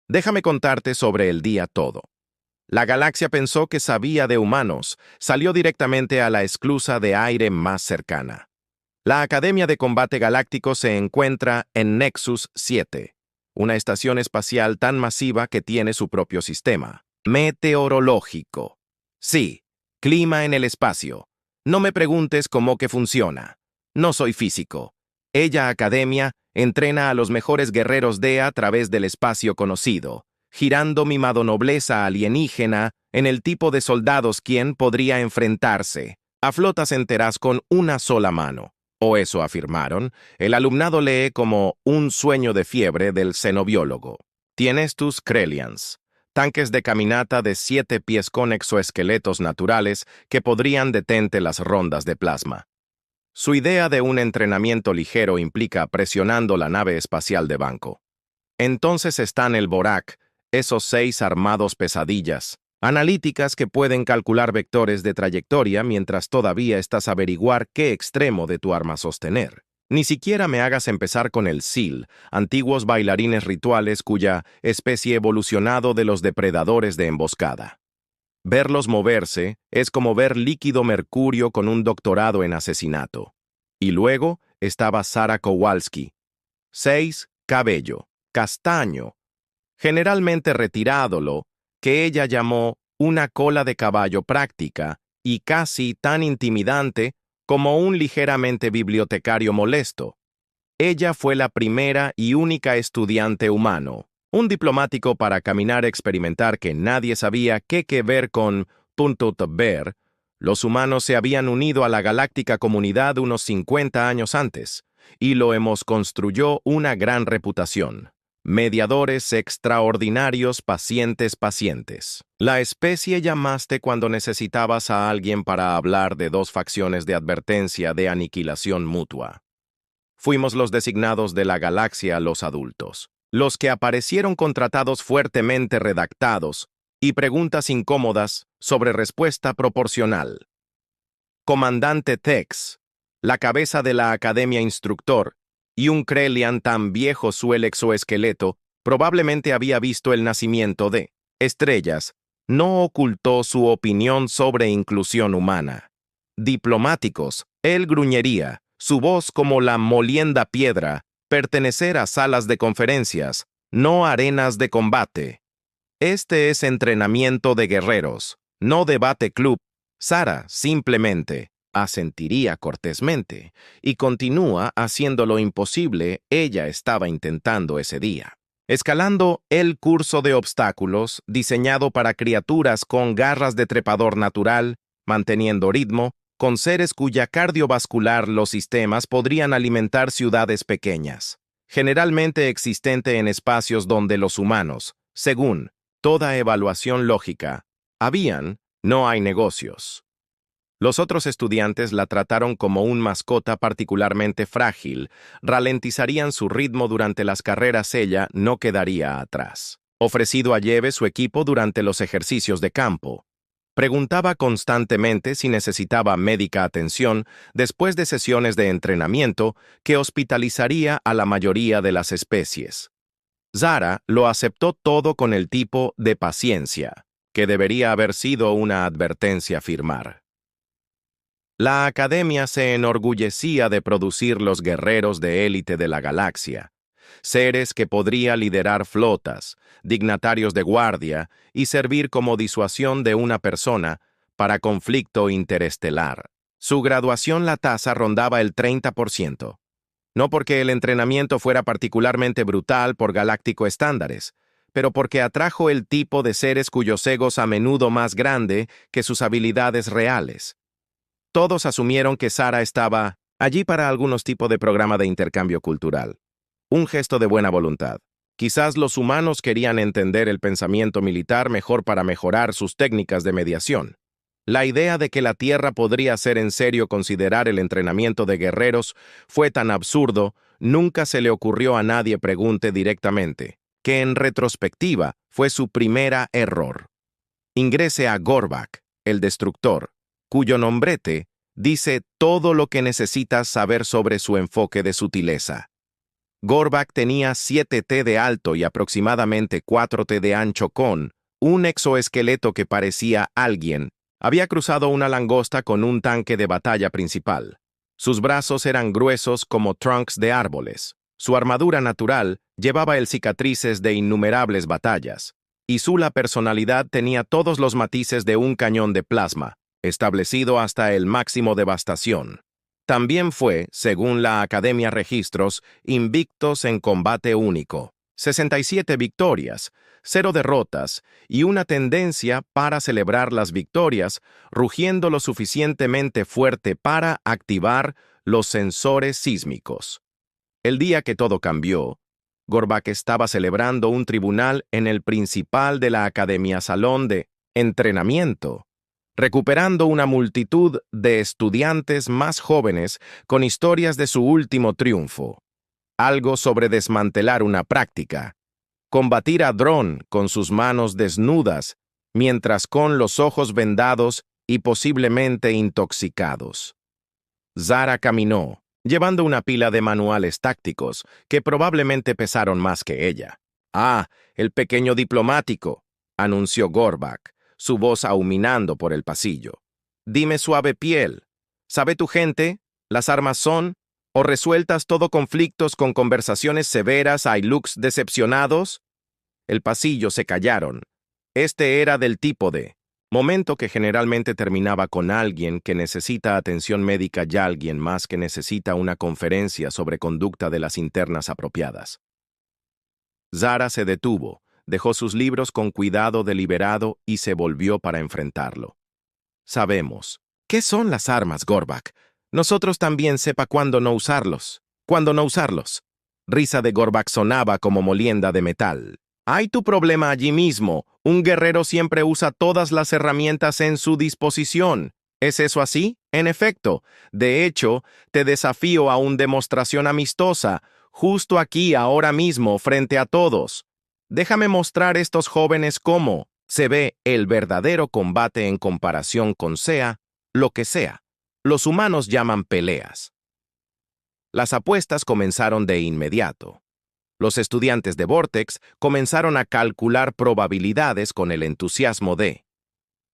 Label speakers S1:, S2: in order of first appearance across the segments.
S1: Déjame contarte sobre el día todo. La galaxia pensó que sabía de humanos, salió directamente a la esclusa de aire más cercana. La Academia de Combate Galáctico se encuentra en Nexus 7, una estación espacial tan masiva que tiene su propio sistema meteorológico. Sí, clima en el espacio. No me preguntes cómo que funciona. No soy físico. Ella Academia entrena a los mejores guerreros DEA a través del espacio conocido, girando mimado nobleza alienígena en el tipo de soldados quien podría enfrentarse a flotas enteras con una sola mano. O eso afirmaron. El alumnado lee como un sueño de fiebre del xenobiólogo. Tienes tus Krellians, tanques de caminata de 7 pies con exoesqueletos naturales que podrían detente las rondas de plasma. Su idea de un entrenamiento ligero implica presionando la nave espacial de banco. Entonces están el Borak, esos 6 armados pesadillas, analíticas que pueden calcular vectores de trayectoria mientras todavía estás averiguar qué extremo de tu arma sostener. Ni siquiera me hagas empezar con el SEAL, antiguos bailarines rituales cuya especie evolucionado de los depredadores de emboscada. Verlos moverse es como ver líquido mercurio con un doctorado en asesinato. Y luego estaba Sara Kowalski. 6, cabello, castaño, generalmente retirado, que ella llamó una cola de caballo práctica y casi tan intimidante como un ligeramente bibliotecario molesto. Ella fue la primera y única estudiante humano, un diplomático para caminar experimentar que nadie sabía qué que ver con ver. Los humanos se habían unido a la galáctica comunidad unos 50 años antes, y lo hemos construyó una gran reputación. Mediadores extraordinarios, pacientes. La especie llamaste cuando necesitabas a alguien para hablar de 2 facciones de advertencia de aniquilación mutua. Fuimos los designados de la galaxia los adultos, los que aparecieron con tratados fuertemente redactados y preguntas incómodas sobre respuesta proporcional. Comandante Tex, la cabeza de la Academia Instructor, y un Krellian tan viejo su exoesqueleto, probablemente había visto el nacimiento de estrellas, no ocultó su opinión sobre inclusión humana. Diplomáticos, él gruñería, su voz como la molienda piedra, pertenecer a salas de conferencias, no arenas de combate. Este es entrenamiento de guerreros, no debate club. Sara simplemente asentiría cortésmente y continúa haciendo lo imposible ella estaba intentando ese día. Escalando el curso de obstáculos diseñado para criaturas con garras de trepador natural, manteniendo ritmo, con seres cuya cardiovascular los sistemas podrían alimentar ciudades pequeñas, generalmente existente en espacios donde los humanos, según toda evaluación lógica, no hay negocios. Los otros estudiantes la trataron como un mascota particularmente frágil, ralentizarían su ritmo durante las carreras, ella no quedaría atrás. Ofrecido a lleve su equipo durante los ejercicios de campo. Preguntaba constantemente si necesitaba médica atención después de sesiones de entrenamiento que hospitalizaría a la mayoría de las especies. Zara lo aceptó todo con el tipo de paciencia, que debería haber sido una advertencia firmar. La Academia se enorgullecía de producir los guerreros de élite de la galaxia, seres que podría liderar flotas, dignatarios de guardia y servir como disuasión de una persona para conflicto interestelar. Su graduación la tasa rondaba el 30%. No porque el entrenamiento fuera particularmente brutal por galáctico estándares, pero porque atrajo el tipo de seres cuyos egos a menudo más grande que sus habilidades reales. Todos asumieron que Sara estaba allí para algunos tipos de programa de intercambio cultural. Un gesto de buena voluntad. Quizás los humanos querían entender el pensamiento militar mejor para mejorar sus técnicas de mediación. La idea de que la Tierra podría ser en serio considerar el entrenamiento de guerreros fue tan absurdo, nunca se le ocurrió a nadie pregunte directamente, que en retrospectiva fue su primera error. Ingrese a Gorbak, el destructor, cuyo nombrete dice todo lo que necesitas saber sobre su enfoque de sutileza. Gorbak tenía 7 t de alto y aproximadamente 4 t de ancho con un exoesqueleto que parecía alguien. Había cruzado una langosta con un tanque de batalla principal. Sus brazos eran gruesos como trunks de árboles. Su armadura natural llevaba el cicatrices de innumerables batallas. Y su personalidad tenía todos los matices de un cañón de plasma, establecido hasta el máximo devastación. También fue, según la Academia Registros, invictos en combate único. 67 victorias, 0 derrotas y una tendencia para celebrar las victorias, rugiendo lo suficientemente fuerte para activar los sensores sísmicos. El día que todo cambió, Gorbak estaba celebrando un tribunal en el principal de la Academia Salón de Entrenamiento, recuperando una multitud de estudiantes más jóvenes con historias de su último triunfo. Algo sobre desmantelar una práctica. Combatir a Dron con sus manos desnudas, mientras con los ojos vendados y posiblemente intoxicados. Zara caminó, llevando una pila de manuales tácticos que probablemente pesaron más que ella. «Ah, el pequeño diplomático», anunció Gorbak, su voz ahuminando por el pasillo. «Dime, suave piel, ¿sabe tu gente? ¿Las armas son? ¿O resueltas todo conflictos con conversaciones severas y looks decepcionados?» El pasillo se callaron. Este era del tipo de momento que generalmente terminaba con alguien que necesita atención médica y alguien más que necesita una conferencia sobre conducta de las internas apropiadas. Zara se detuvo, dejó sus libros con cuidado deliberado y se volvió para enfrentarlo. «Sabemos. ¿Qué son las armas, Gorbak? Nosotros también sepa cuándo no usarlos. ¿Cuándo no usarlos?» Risa de Gorbak sonaba como molienda de metal. «Hay tu problema allí mismo. Un guerrero siempre usa todas las herramientas en su disposición. ¿Es eso así? En efecto. De hecho, te desafío a una demostración amistosa, justo aquí, ahora mismo, frente a todos. Déjame mostrar a estos jóvenes cómo se ve el verdadero combate en comparación con sea lo que sea. Los humanos llaman peleas». Las apuestas comenzaron de inmediato. Los estudiantes de Vortex comenzaron a calcular probabilidades con el entusiasmo de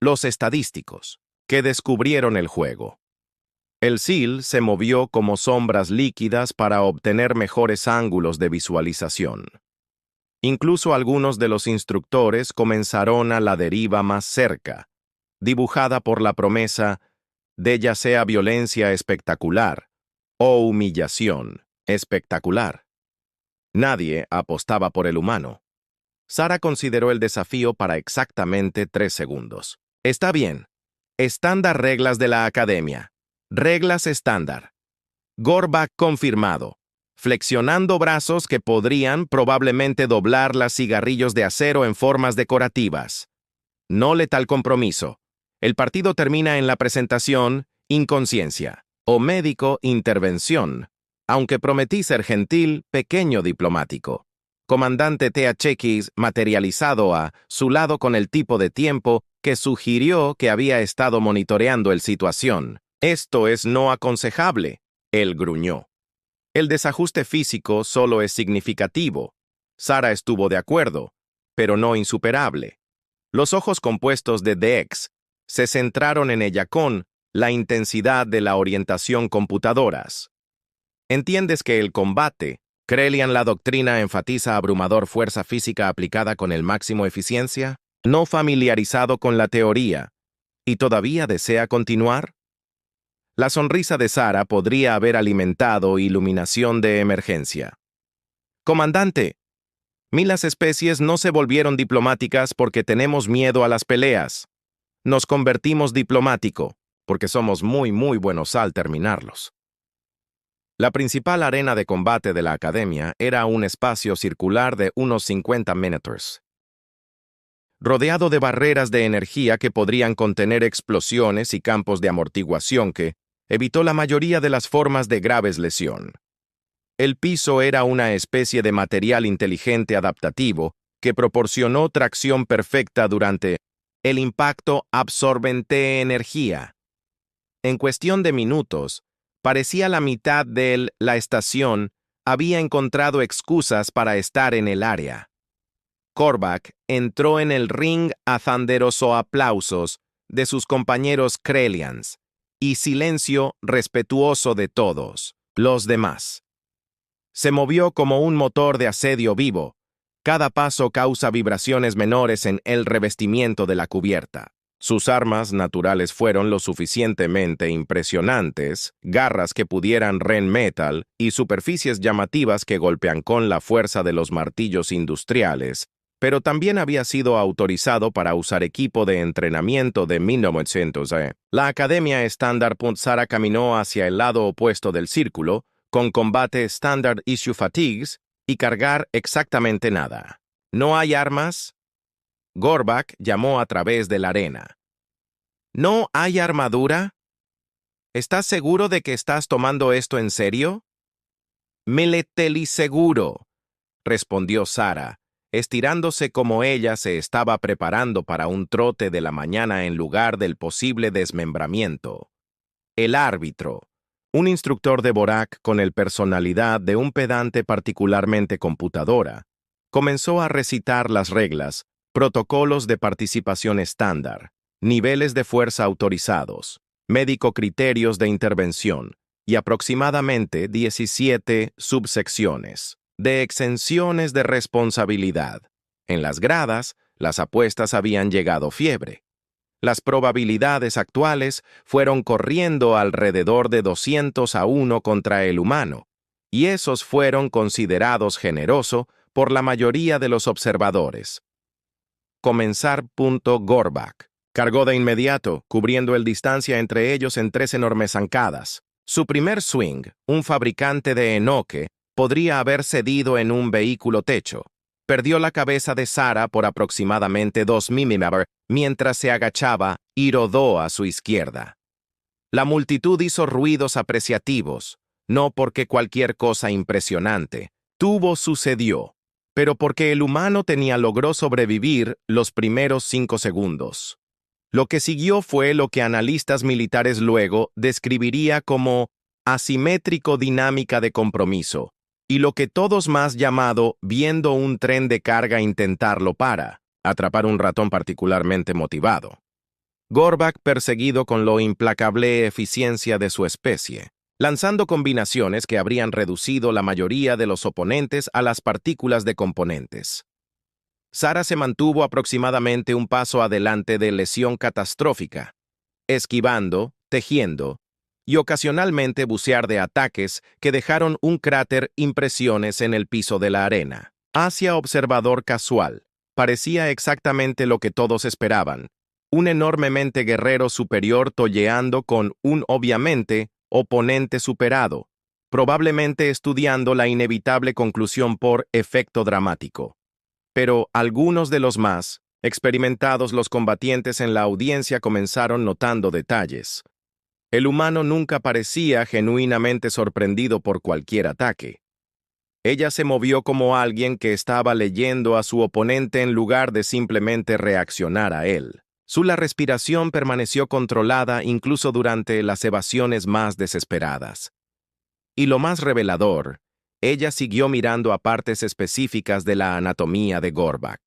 S1: los estadísticos, que descubrieron el juego. El SEAL se movió como sombras líquidas para obtener mejores ángulos de visualización. Incluso algunos de los instructores comenzaron a la deriva más cerca, dibujada por la promesa de ya sea violencia espectacular o humillación espectacular. Nadie apostaba por el humano. Zara consideró el desafío para exactamente 3 segundos. «Está bien. Estándar reglas de la academia. Reglas estándar. Gorbak confirmado. Flexionando brazos que podrían probablemente doblar las cigarrillos de acero en formas decorativas. No letal compromiso. El partido termina en la presentación, inconsciencia, o médico, intervención. Aunque prometí ser gentil, pequeño diplomático. Comandante THX materializado a su lado con el tipo de tiempo que sugirió que había estado monitoreando la situación. Esto es no aconsejable», él gruñó. «El desajuste físico solo es significativo». Zara estuvo de acuerdo, pero no insuperable. Los ojos compuestos de DX se centraron en ella con la intensidad de la orientación computadoras. ¿Entiendes que el combate, Krelian la doctrina enfatiza abrumador fuerza física aplicada con el máximo eficiencia? ¿No familiarizado con la teoría? ¿Y todavía desea continuar?» La sonrisa de Zara podría haber alimentado iluminación de emergencia. «Comandante, las especies no se volvieron diplomáticas porque tenemos miedo a las peleas. Nos convertimos diplomático porque somos muy buenos al terminarlos». La principal arena de combate de la academia era un espacio circular de unos 50 metros, rodeado de barreras de energía que podrían contener explosiones y campos de amortiguación que evitó la mayoría de las formas de graves lesión. El piso era una especie de material inteligente adaptativo que proporcionó tracción perfecta durante el impacto absorbente energía. En cuestión de minutos, parecía la mitad de la estación había encontrado excusas para estar en el área. Gorbak entró en el ring a thunderosos aplausos de sus compañeros Krelians y silencio respetuoso de todos los demás. Se movió como un motor de asedio vivo. Cada paso causa vibraciones menores en el revestimiento de la cubierta. Sus armas naturales fueron lo suficientemente impresionantes, garras que pudieran ren metal y superficies llamativas que golpean con la fuerza de los martillos industriales, pero también había sido autorizado para usar equipo de entrenamiento de 1900. La Academia Estándar. Sara caminó hacia el lado opuesto del círculo, con combate Standard Issue Fatigues, y cargar exactamente nada. ¿No hay armas? Gorbak llamó a través de la arena. ¿No hay armadura? ¿Estás seguro de que estás tomando esto en serio? Meleteli seguro, respondió Sara, estirándose como ella se estaba preparando para un trote de la mañana en lugar del posible desmembramiento. El árbitro, un instructor de Borak con el personalidad de un pedante particularmente computadora, comenzó a recitar las reglas, protocolos de participación estándar, niveles de fuerza autorizados, médico criterios de intervención y aproximadamente 17 subsecciones de exenciones de responsabilidad. En las gradas, las apuestas habían llegado fiebre. Las probabilidades actuales fueron corriendo alrededor de 200-1 contra el humano, y esos fueron considerados generoso por la mayoría de los observadores. Comenzar. Gorbak cargó de inmediato, cubriendo el distancia entre ellos en 3 enormes zancadas. Su primer swing, un fabricante de enoque, podría haber cedido en un vehículo techo. Perdió la cabeza de Sara por aproximadamente 2 milímetros mientras se agachaba y rodó a su izquierda. La multitud hizo ruidos apreciativos, no porque cualquier cosa impresionante sucedió, pero porque el humano logró sobrevivir los primeros 5 segundos. Lo que siguió fue lo que analistas militares luego describiría como asimétrico dinámica de compromiso, y lo que todos más llamado viendo un tren de carga intentarlo para atrapar un ratón particularmente motivado. Gorbak perseguido con lo implacable eficiencia de su especie, lanzando combinaciones que habrían reducido la mayoría de los oponentes a las partículas de componentes. Sara se mantuvo aproximadamente un paso adelante de lesión catastrófica, esquivando, tejiendo, y ocasionalmente bucear de ataques que dejaron un cráter impresiones en el piso de la arena. Hacia observador casual, parecía exactamente lo que todos esperaban, un enormemente guerrero superior toreando con un obviamente oponente superado, probablemente estudiando la inevitable conclusión por efecto dramático. Pero algunos de los más experimentados los combatientes en la audiencia comenzaron notando detalles. El humano nunca parecía genuinamente sorprendido por cualquier ataque. Ella se movió como alguien que estaba leyendo a su oponente en lugar de simplemente reaccionar a él. Su respiración permaneció controlada incluso durante las evasiones más desesperadas. Y lo más revelador, ella siguió mirando a partes específicas de la anatomía de Gorbak.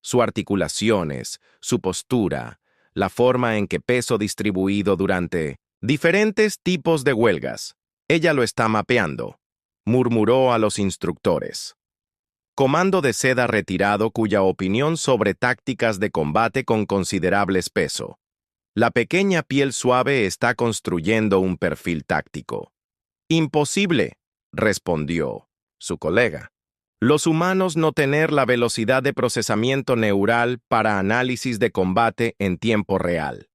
S1: Sus articulaciones, su postura, la forma en que peso distribuido durante diferentes tipos de huelgas. Ella lo está mapeando, murmuró a los instructores. Comando de seda retirado cuya opinión sobre tácticas de combate con considerables peso. La pequeña piel suave está construyendo un perfil táctico. Imposible, respondió su colega. Los humanos no tener la velocidad de procesamiento neural para análisis de combate en tiempo real.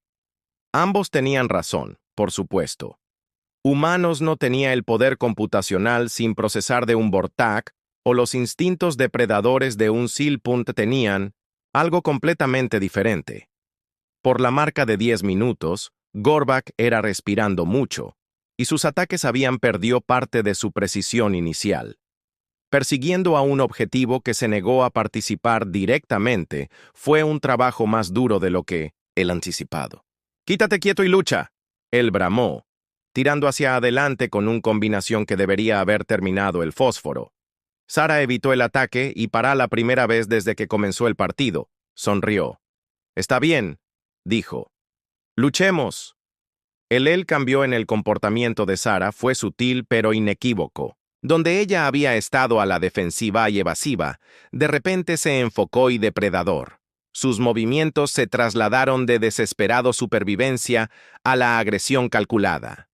S1: Ambos tenían razón, por supuesto. Humanos no tenía el poder computacional sin procesar de un Vortak, o los instintos depredadores de un Silpunt tenían algo completamente diferente. Por la marca de 10 minutos, Gorbak era respirando mucho, y sus ataques habían perdido parte de su precisión inicial. Persiguiendo a un objetivo que se negó a participar directamente, fue un trabajo más duro de lo que él anticipado. «¡Quítate quieto y lucha!», él bramó, tirando hacia adelante con una combinación que debería haber terminado el fósforo. Sara evitó el ataque y para la primera vez desde que comenzó el partido, sonrió. «Está bien», dijo. «Luchemos». El cambió en el comportamiento de Sara fue sutil pero inequívoco. Donde ella había estado a la defensiva y evasiva, de repente se enfocó y depredador. Sus movimientos se trasladaron de desesperado supervivencia a la agresión calculada.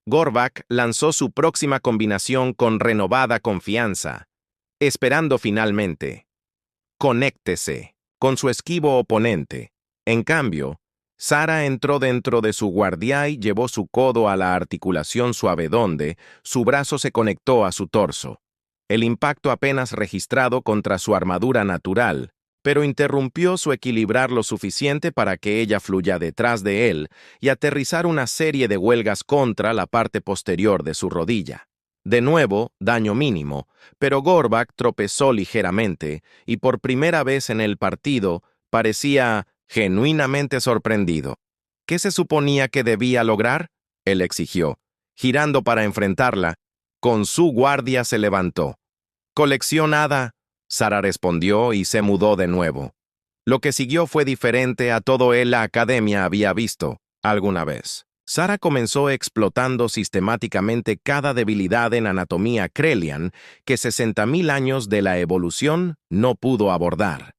S1: Gorbak lanzó su próxima combinación con renovada confianza, esperando finalmente. Conéctese con su esquivo oponente. En cambio, Sara entró dentro de su guardia y llevó su codo a la articulación suave donde su brazo se conectó a su torso. El impacto apenas registrado contra su armadura natural, pero interrumpió su equilibrar lo suficiente para que ella fluya detrás de él y aterrizar una serie de huelgas contra la parte posterior de su rodilla. De nuevo, daño mínimo, pero Gorbak tropezó ligeramente y por primera vez en el partido parecía genuinamente sorprendido. ¿Qué se suponía que debía lograr? Él exigió, girando para enfrentarla. Con su guardia se levantó. «Coleccionada», Sara respondió y se mudó de nuevo. Lo que siguió fue diferente a todo la academia había visto alguna vez. Sara comenzó explotando sistemáticamente cada debilidad en anatomía Krelian que 60.000 años de la evolución no pudo abordar.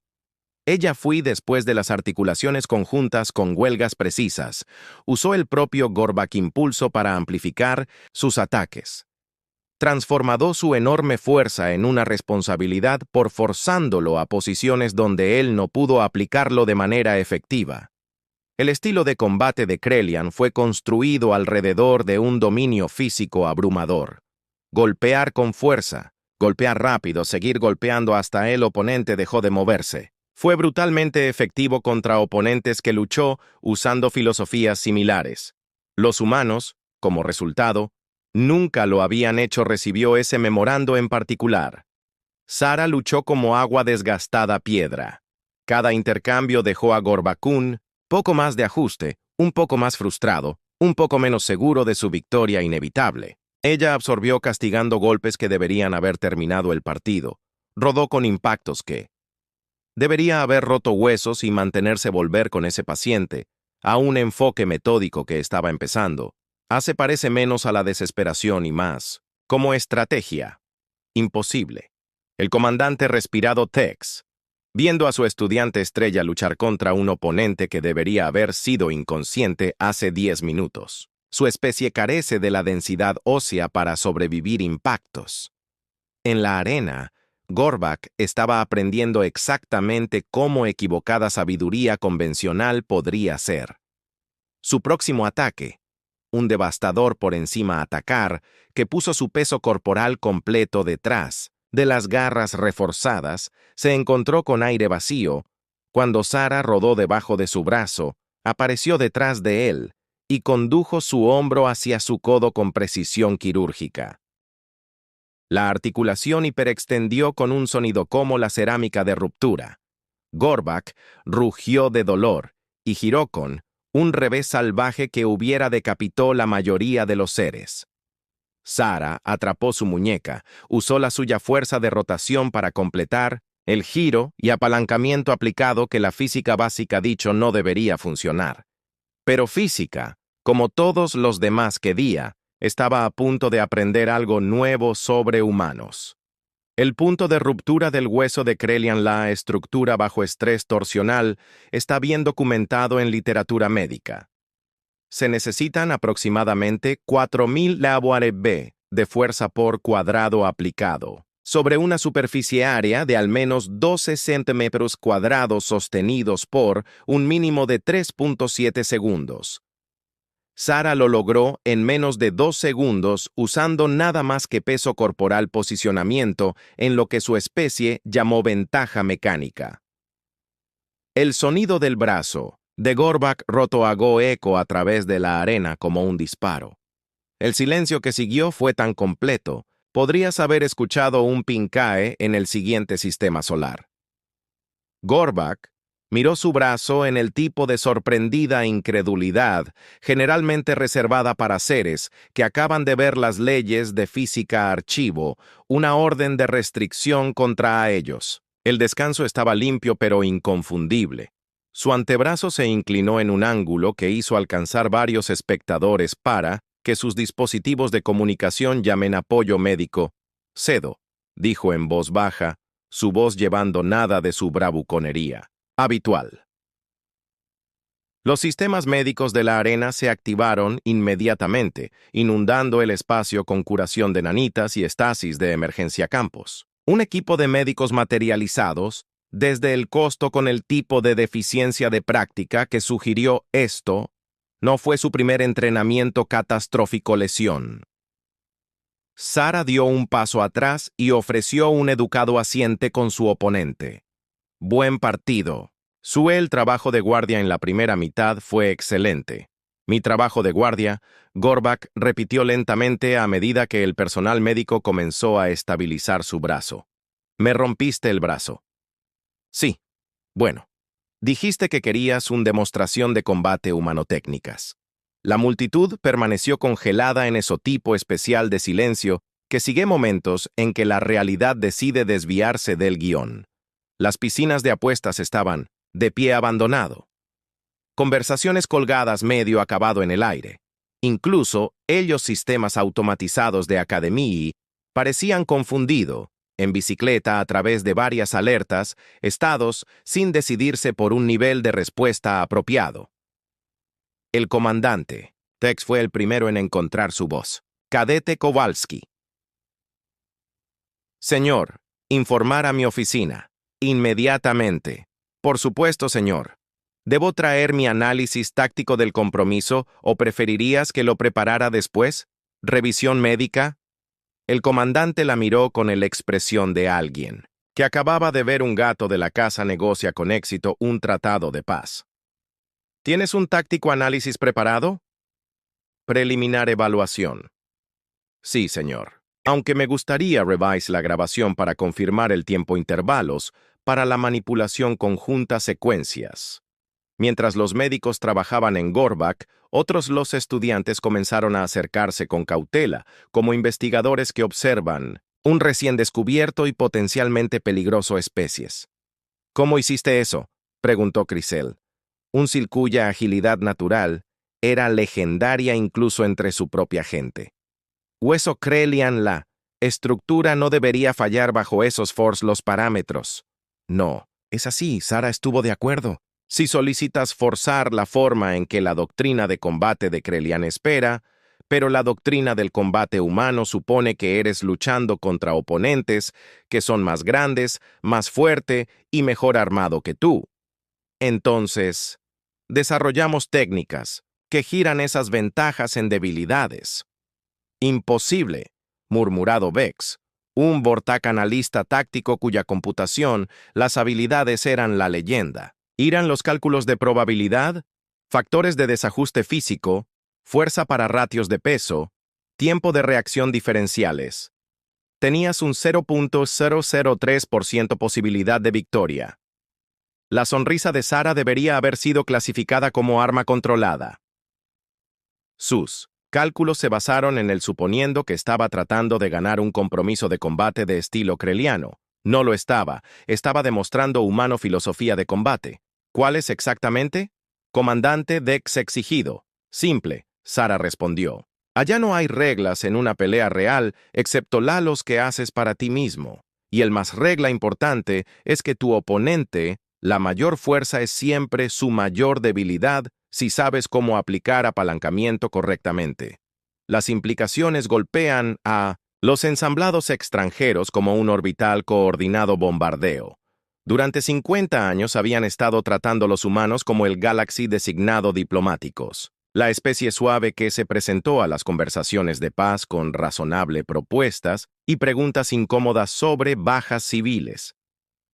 S1: Ella fue después de las articulaciones conjuntas con huelgas precisas. Usó el propio Gorbak impulso para amplificar sus ataques. Transformó su enorme fuerza en una responsabilidad por forzándolo a posiciones donde él no pudo aplicarlo de manera efectiva. El estilo de combate de Krelian fue construido alrededor de un dominio físico abrumador. Golpear con fuerza, golpear rápido, seguir golpeando hasta el oponente dejó de moverse. Fue brutalmente efectivo contra oponentes que luchó usando filosofías similares. Los humanos, como resultado, nunca lo habían hecho. Recibió ese memorando en particular. Sara luchó como agua desgastada piedra. Cada intercambio dejó a Gorbakun poco más de ajuste, un poco más frustrado, un poco menos seguro de su victoria inevitable. Ella absorbió castigando golpes que deberían haber terminado el partido. Rodó con impactos que debería haber roto huesos y mantenerse volver con ese paciente, a un enfoque metódico que estaba empezando. Se parece menos a la desesperación y más, como estrategia. Imposible. El comandante respirado Tex, viendo a su estudiante estrella luchar contra un oponente que debería haber sido inconsciente hace 10 minutos. Su especie carece de la densidad ósea para sobrevivir impactos. En la arena, Gorbak estaba aprendiendo exactamente cómo equivocada sabiduría convencional podría ser. Su próximo ataque, un devastador por encima atacar, que puso su peso corporal completo detrás de las garras reforzadas, se encontró con aire vacío. Cuando Sara rodó debajo de su brazo, apareció detrás de él y condujo su hombro hacia su codo con precisión quirúrgica. La articulación hiperextendió con un sonido como la cerámica de ruptura. Gorbak rugió de dolor y giró con un revés salvaje que hubiera decapitado la mayoría de los seres. Sara atrapó su muñeca, usó la suya fuerza de rotación para completar el giro y apalancamiento aplicado que la física básica dicho no debería funcionar. Pero física, como todos los demás que día, estaba a punto de aprender algo nuevo sobre humanos. El punto de ruptura del hueso de Krelian, la estructura bajo estrés torsional, está bien documentado en literatura médica. Se necesitan aproximadamente 4.000 lb de fuerza por cuadrado aplicado, sobre una superficie área de al menos 12 centímetros cuadrados sostenidos por un mínimo de 3.7 segundos. Sara lo logró en menos de 2 segundos usando nada más que peso corporal posicionamiento en lo que su especie llamó ventaja mecánica. El sonido del brazo de Gorbak roto hago eco a través de la arena como un disparo. El silencio que siguió fue tan completo, podrías haber escuchado un Pincae en el siguiente sistema solar. Gorbak Miró su brazo en el tipo de sorprendida incredulidad, generalmente reservada para seres que acaban de ver las leyes de física archivo, una orden de restricción contra ellos. El descanso estaba limpio pero inconfundible. Su antebrazo se inclinó en un ángulo que hizo alcanzar varios espectadores para que sus dispositivos de comunicación llamen apoyo médico. Cedo, dijo en voz baja, su voz llevando nada de su bravuconería habitual. Los sistemas médicos de la arena se activaron inmediatamente, inundando el espacio con curación de nanitas y estasis de emergencia campos. Un equipo de médicos materializados, desde el costo con el tipo de deficiencia de práctica que sugirió esto, no fue su primer entrenamiento catastrófico lesión. Sara dio un paso atrás y ofreció un educado asiente con su oponente. Buen partido. El trabajo de guardia en la primera mitad fue excelente. Mi trabajo de guardia, Gorbak repitió lentamente a medida que el personal médico comenzó a estabilizar su brazo. Me rompiste el brazo. Sí. Bueno. Dijiste que querías una demostración de combate humanotécnicas. La multitud permaneció congelada en ese tipo especial de silencio que sigue momentos en que la realidad decide desviarse del guión. Las piscinas de apuestas estaban de pie abandonado. Conversaciones colgadas medio acabado en el aire. Incluso ellos sistemas automatizados de academia parecían confundido, en bicicleta a través de varias alertas, estados sin decidirse por un nivel de respuesta apropiado. El comandante, Tex fue el primero en encontrar su voz. Cadete Kowalski. Señor, informar a mi oficina. Inmediatamente. Por supuesto, señor. ¿Debo traer mi análisis táctico del compromiso o preferirías que lo preparara después? ¿Revisión médica? El comandante la miró con la expresión de alguien que acababa de ver un gato de la casa negocia con éxito un tratado de paz. ¿Tienes un táctico análisis preparado? Preliminar evaluación. Sí, señor. Aunque me gustaría revise la grabación para confirmar el tiempo intervalos para la manipulación conjunta secuencias. Mientras los médicos trabajaban en Gorbak, los estudiantes comenzaron a acercarse con cautela, como investigadores que observan un recién descubierto y potencialmente peligroso especies. ¿Cómo hiciste eso?, preguntó Crisel. Un sil cuya agilidad natural era legendaria incluso entre su propia gente. Hueso Krelian la estructura no debería fallar bajo esos los parámetros. No, es así, Sara estuvo de acuerdo. Si solicitas forzar la forma en que la doctrina de combate de Krelian espera, pero la doctrina del combate humano supone que eres luchando contra oponentes que son más grandes, más fuerte y mejor armado que tú. Entonces, desarrollamos técnicas que giran esas ventajas en debilidades. Imposible, murmurado Vex, un Vortak analista táctico cuya computación, las habilidades eran la leyenda. ¿Irán los cálculos de probabilidad? Factores de desajuste físico, fuerza para ratios de peso, tiempo de reacción diferenciales. Tenías un 0.003% posibilidad de victoria. La sonrisa de Sara debería haber sido clasificada como arma controlada. Sus cálculos se basaron en el suponiendo que estaba tratando de ganar un compromiso de combate de estilo kreliano. No lo estaba demostrando humano filosofía de combate. ¿Cuáles exactamente? Comandante Dex exigido. Simple, Sara respondió. Allá no hay reglas en una pelea real excepto los que haces para ti mismo. Y el más regla importante es que tu oponente, la mayor fuerza es siempre su mayor debilidad si sabes cómo aplicar apalancamiento correctamente. Las implicaciones golpean a los ensamblados extranjeros como un orbital coordinado bombardeo. Durante 50 años habían estado tratando los humanos como el Galaxy designado diplomáticos, la especie suave que se presentó a las conversaciones de paz con razonable propuestas y preguntas incómodas sobre bajas civiles.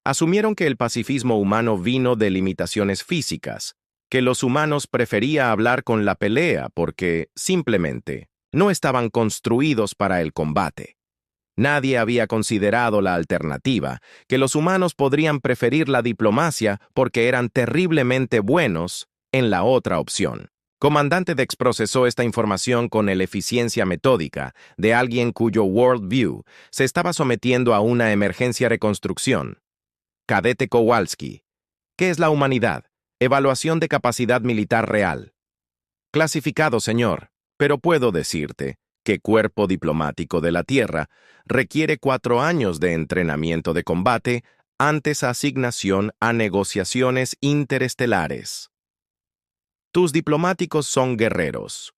S1: Asumieron que el pacifismo humano vino de limitaciones físicas, que los humanos prefería hablar con la pelea porque, simplemente, no estaban construidos para el combate. Nadie había considerado la alternativa, que los humanos podrían preferir la diplomacia porque eran terriblemente buenos en la otra opción. Comandante Dex procesó esta información con la eficiencia metódica de alguien cuyo worldview se estaba sometiendo a una emergencia reconstrucción. Cadete Kowalski. ¿Qué es la humanidad? Evaluación de capacidad militar real. Clasificado, señor, pero puedo decirte que cuerpo diplomático de la Tierra requiere 4 años de entrenamiento de combate antes asignación a negociaciones interestelares. Tus diplomáticos son guerreros.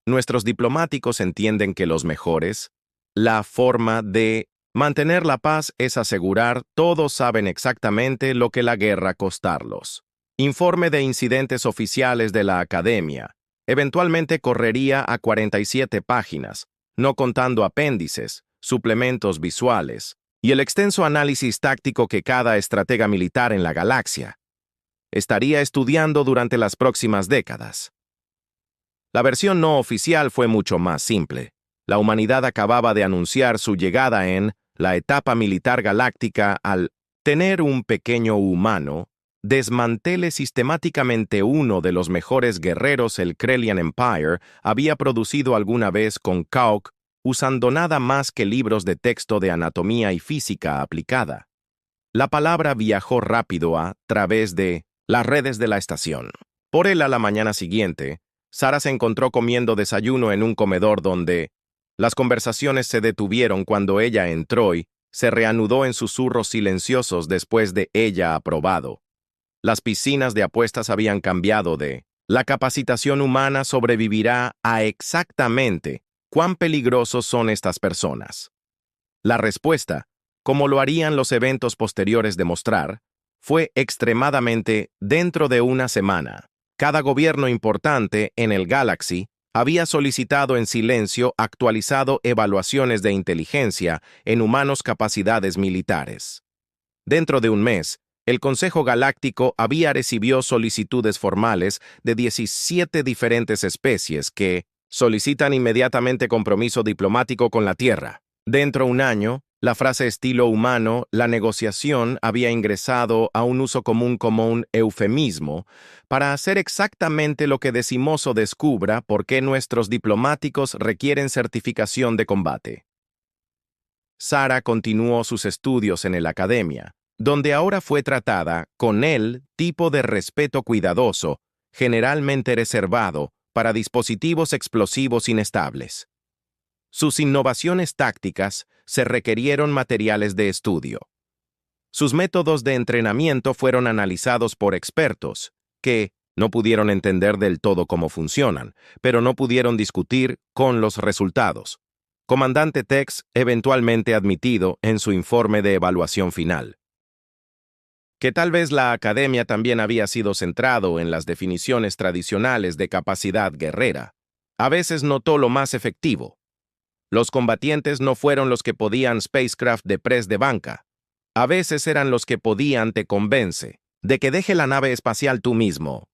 S1: Nuestros diplomáticos entienden que los mejores, la forma de mantener la paz es asegurar todos saben exactamente lo que la guerra costarlos. Informe de incidentes oficiales de la Academia. Eventualmente correría a 47 páginas, no contando apéndices, suplementos visuales y el extenso análisis táctico que cada estratega militar en la galaxia estaría estudiando durante las próximas décadas. La versión no oficial fue mucho más simple. La humanidad acababa de anunciar su llegada en la etapa militar galáctica al tener un pequeño humano, desmantele sistemáticamente uno de los mejores guerreros el Krellian Empire había producido alguna vez con Kauk, usando nada más que libros de texto de anatomía y física aplicada. La palabra viajó rápido a través de las redes de la estación. Por él a la mañana siguiente, Sara se encontró comiendo desayuno en un comedor donde las conversaciones se detuvieron cuando ella entró y se reanudó en susurros silenciosos después de ella aprobado. Las piscinas de apuestas habían cambiado de la capacitación humana sobrevivirá a exactamente cuán peligrosos son estas personas. La respuesta, como lo harían los eventos posteriores demostrar, fue extremadamente dentro de una semana. Cada gobierno importante en el Galaxy había solicitado en silencio actualizado evaluaciones de inteligencia en humanos capacidades militares. Dentro de un mes, el Consejo Galáctico había recibido solicitudes formales de 17 diferentes especies que solicitan inmediatamente compromiso diplomático con la Tierra. Dentro de un año, la frase estilo humano, la negociación había ingresado a un uso común como un eufemismo para hacer exactamente lo que Decimoso descubra por qué nuestros diplomáticos requieren certificación de combate. Sara continuó sus estudios en la academia, donde ahora fue tratada con el tipo de respeto cuidadoso, generalmente reservado para dispositivos explosivos inestables. Sus innovaciones tácticas se requirieron materiales de estudio. Sus métodos de entrenamiento fueron analizados por expertos, que no pudieron entender del todo cómo funcionan, pero no pudieron discutir con los resultados. Comandante Tex eventualmente admitido en su informe de evaluación final. Que tal vez la academia también había sido centrado en las definiciones tradicionales de capacidad guerrera. A veces notó lo más efectivo. Los combatientes no fueron los que podían spacecraft de press de banca. A veces eran los que podían te convence de que deje la nave espacial tú mismo.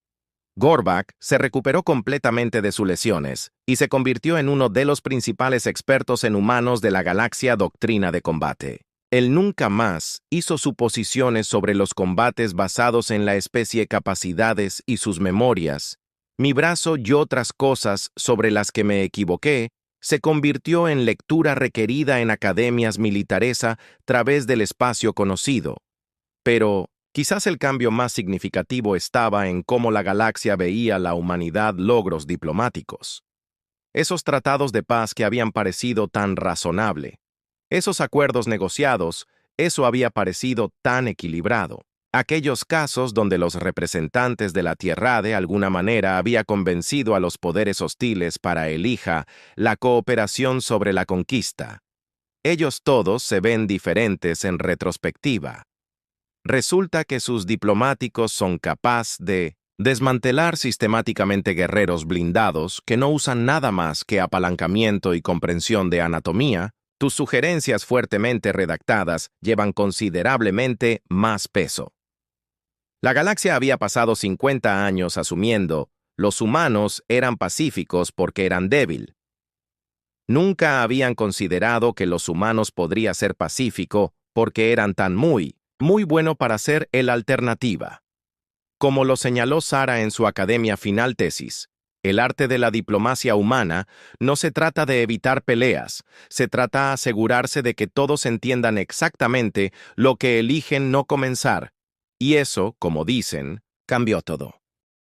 S1: Gorbak se recuperó completamente de sus lesiones y se convirtió en uno de los principales expertos en humanos de la galaxia doctrina de combate. Él nunca más hizo suposiciones sobre los combates basados en la especie capacidades y sus memorias. Mi brazo y otras cosas sobre las que me equivoqué se convirtió en lectura requerida en academias militares a través del espacio conocido. Pero quizás el cambio más significativo estaba en cómo la galaxia veía la humanidad logros diplomáticos. Esos tratados de paz que habían parecido tan razonable, esos acuerdos negociados, eso había parecido tan equilibrado. Aquellos casos donde los representantes de la Tierra de alguna manera había convencido a los poderes hostiles para elija la cooperación sobre la conquista. Ellos todos se ven diferentes en retrospectiva. Resulta que sus diplomáticos son capaces de desmantelar sistemáticamente guerreros blindados que no usan nada más que apalancamiento y comprensión de anatomía. Tus sugerencias fuertemente redactadas llevan considerablemente más peso. La galaxia había pasado 50 años asumiendo los humanos eran pacíficos porque eran débiles. Nunca habían considerado que los humanos podría ser pacífico porque eran tan muy bueno para ser el alternativa. Como lo señaló Sara en su academia final tesis, el arte de la diplomacia humana no se trata de evitar peleas, se trata de asegurarse de que todos entiendan exactamente lo que eligen no comenzar. Y eso, como dicen, cambió todo.